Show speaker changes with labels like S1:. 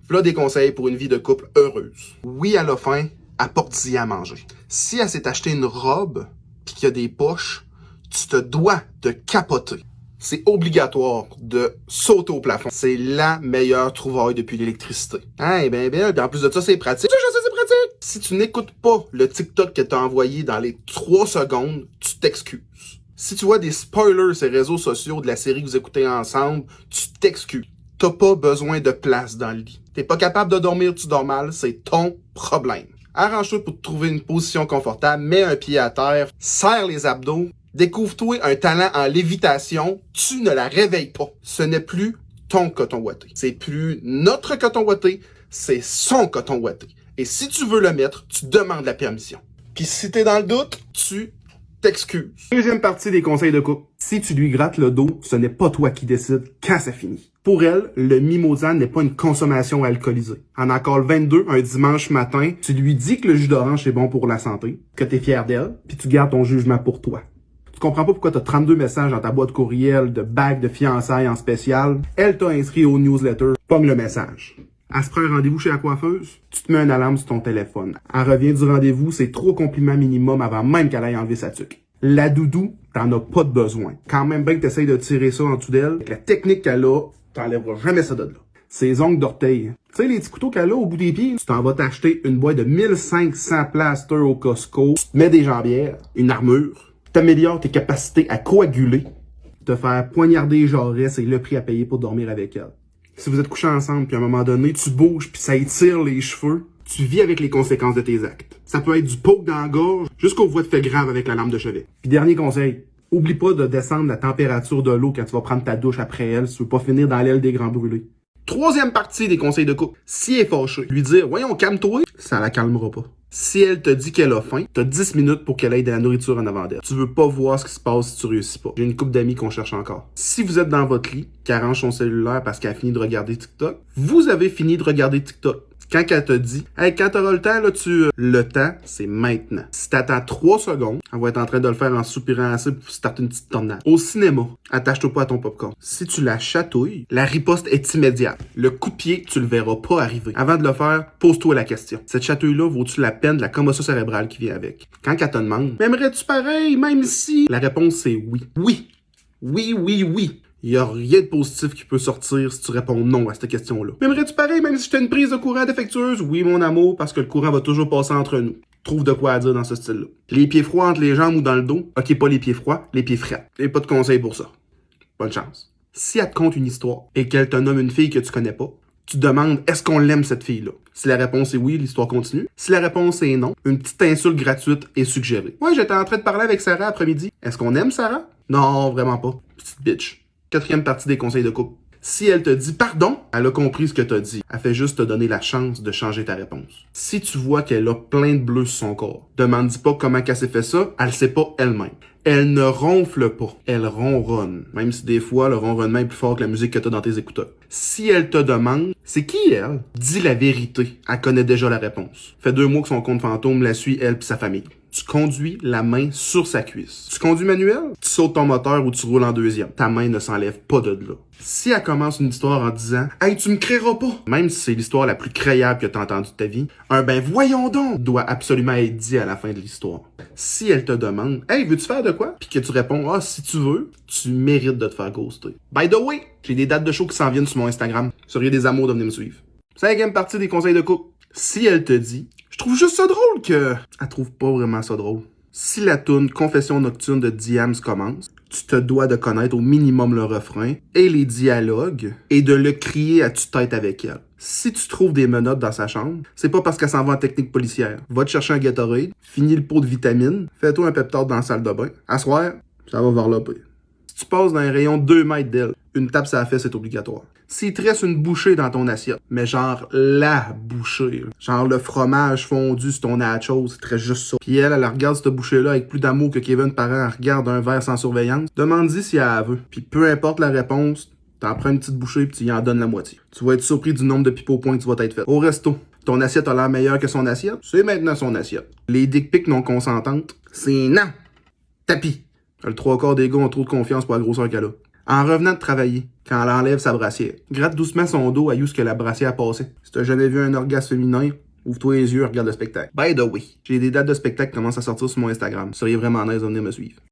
S1: Voilà des conseils pour une vie de couple heureuse. Oui, elle a faim, apporte-y à manger. Si elle s'est acheté une robe pis qu'il y a des poches, tu te dois de capoter. C'est obligatoire de sauter au plafond. C'est la meilleure trouvaille depuis l'électricité. Hein, ben, puis en plus de ça, c'est pratique. Je sais, c'est pratique. Si tu n'écoutes pas le TikTok qu'elle t'a envoyé dans les 3 secondes, tu t'excuses. Si tu vois des spoilers sur les réseaux sociaux de la série que vous écoutez ensemble, tu t'excuses. T'as pas besoin de place dans le lit. T'es pas capable de dormir, tu dors mal, c'est ton problème. Arrange-toi pour te trouver une position confortable, mets un pied à terre, serre les abdos, découvre-toi un talent en lévitation, tu ne la réveilles pas. Ce n'est plus ton coton ouaté. C'est plus notre coton ouaté, c'est son coton ouaté. Et si tu veux le mettre, tu demandes la permission. Puis si t'es dans le doute, tu t'excuses. Deuxième partie des conseils de couple. Si tu lui grattes le dos, ce n'est pas toi qui décides quand ça finit. Pour elle, le mimosa n'est pas une consommation alcoolisée. En accord 22, un dimanche matin, tu lui dis que le jus d'orange est bon pour la santé, que t'es fier d'elle, puis tu gardes ton jugement pour toi. Tu comprends pas pourquoi t'as 32 messages dans ta boîte courriel de bague de fiançailles en spécial. Elle t'a inscrit au newsletter. Pogne le message. Elle se prend un rendez-vous chez la coiffeuse, tu te mets une alarme sur ton téléphone. Elle revient du rendez-vous, c'est 3 compliments minimum avant même qu'elle aille enlever sa tuque. La doudou, t'en as pas de besoin. Quand même bien que t'essayes de tirer ça en dessous d'elle, avec la technique qu'elle a, t'enlèveras jamais ça de là. Ses ongles d'orteil. Tu sais, les petits couteaux qu'elle a au bout des pieds, tu t'en vas t'acheter une boîte de 1500 plasters au Costco, tu te mets des jambières, une armure, t'améliores tes capacités à coaguler, te faire poignarder les jarrets, c'est le prix à payer pour dormir avec elle. Si vous êtes couchés ensemble, puis à un moment donné, tu bouges, puis ça étire les cheveux, tu vis avec les conséquences de tes actes. Ça peut être du poke dans la gorge, jusqu'aux voies de fait grave avec la lame de chevet. Puis dernier conseil, oublie pas de descendre la température de l'eau quand tu vas prendre ta douche après elle, si tu veux pas finir dans l'aile des grands brûlés. Troisième partie des conseils de couple. Si elle est fâchée, lui dire « Voyons, calme-toi », ça la calmera pas. Si elle te dit qu'elle a faim, t'as 10 minutes pour qu'elle aille de la nourriture en avant d'elle. Tu veux pas voir ce qui se passe si tu réussis pas. J'ai une couple d'amis qu'on cherche encore. Si vous êtes dans votre lit, qu'elle range son cellulaire parce qu'elle a fini de regarder TikTok, vous avez fini de regarder TikTok. Quand elle te dit, hey, quand t'auras le temps, là, le temps, c'est maintenant. Si t'attends 3 secondes, elle va être en train de le faire en soupirant assez pour starter une petite tornade. Au cinéma, attache-toi pas à ton popcorn. Si tu la chatouilles, la riposte est immédiate. Le coup de pied, tu le verras pas arriver. Avant de le faire, pose-toi la question. Cette chatouille-là vaut-tu la peine de la commotion cérébrale qui vient avec? Quand elle te demande, m'aimerais-tu pareil, même si? La réponse, c'est oui. Oui. Oui, oui, oui. Il n'y a rien de positif qui peut sortir si tu réponds non à cette question-là. M'aimerais-tu pareil même si j'étais une prise de courant défectueuse? Oui, mon amour, parce que le courant va toujours passer entre nous. Trouve de quoi à dire dans ce style-là. Les pieds froids entre les jambes ou dans le dos? Ok, pas les pieds froids, les pieds frais. Et pas de conseils pour ça. Bonne chance. Si elle te conte une histoire et qu'elle te nomme une fille que tu connais pas, tu demandes est-ce qu'on l'aime cette fille-là? Si la réponse est oui, l'histoire continue. Si la réponse est non, une petite insulte gratuite est suggérée. Ouais, j'étais en train de parler avec Sarah après-midi. Est-ce qu'on aime Sarah? Non, vraiment pas. Petite bitch. Quatrième partie des conseils de couple. Si elle te dit pardon, elle a compris ce que t'as dit. Elle fait juste te donner la chance de changer ta réponse. Si tu vois qu'elle a plein de bleus sur son corps, demande-dis pas comment qu'elle s'est fait ça, elle sait pas elle-même. Elle ne ronfle pas, elle ronronne. Même si des fois, le ronronnement est plus fort que la musique que t'as dans tes écouteurs. Si elle te demande, c'est qui elle? Dis la vérité. Elle connaît déjà la réponse. Fait 2 mois que son compte fantôme la suit, elle pis sa famille. Tu conduis la main sur sa cuisse. Tu conduis manuel? Tu sautes ton moteur ou tu roules en deuxième. Ta main ne s'enlève pas de là. Si elle commence une histoire en disant « Hey, tu me créeras pas! » Même si c'est l'histoire la plus créable que t'as entendue de ta vie, un « Ben voyons donc! » doit absolument être dit à la fin de l'histoire. Si elle te demande « Hey, veux-tu faire de quoi? » Puis que tu réponds « Ah, si tu veux », tu mérites de te faire ghoster. By the way, j'ai des dates de show qui s'en viennent sur mon Instagram. Seriez des amours de venir me suivre. 5e partie des conseils de couple. Si elle te dit « Je trouve juste ça drôle que... » Elle trouve pas vraiment ça drôle. Si la toune Confession nocturne de Diams commence, tu te dois de connaître au minimum le refrain et les dialogues et de le crier à tue-tête avec elle. Si tu trouves des menottes dans sa chambre, c'est pas parce qu'elle s'en va en technique policière. Va te chercher un Gatorade, finis le pot de vitamines, fais-toi un pep-talk dans la salle de bain. À soir, ça va varloper. Si tu passes dans un rayon 2 mètres d'elle, une tape sur la fesse est obligatoire. S'il te reste une bouchée dans ton assiette, mais genre la bouchée, genre le fromage fondu sur ton nachos, c'est très juste ça. Puis elle regarde cette bouchée-là avec plus d'amour que Kevin Parent regarde un verre sans surveillance. Demande-y si elle veut. Puis peu importe la réponse, t'en prends une petite bouchée puis tu y en donnes la moitié. Tu vas être surpris du nombre de pipos points que tu vas t'être fait. Au resto, ton assiette a l'air meilleure que son assiette, c'est maintenant son assiette. Les dick pics non consentantes, c'est non. Tapis. Le 3/4 des gars ont trop de confiance pour la grosseur qu'elle a. En revenant de travailler, quand elle enlève sa brassière. Gratte doucement son dos à où ce que la brassière a passé. Si t'as jamais vu un orgasme féminin, ouvre-toi les yeux, regarde le spectacle. By the way, j'ai des dates de spectacle qui commencent à sortir sur mon Instagram. Vous seriez vraiment nice de venir me suivre.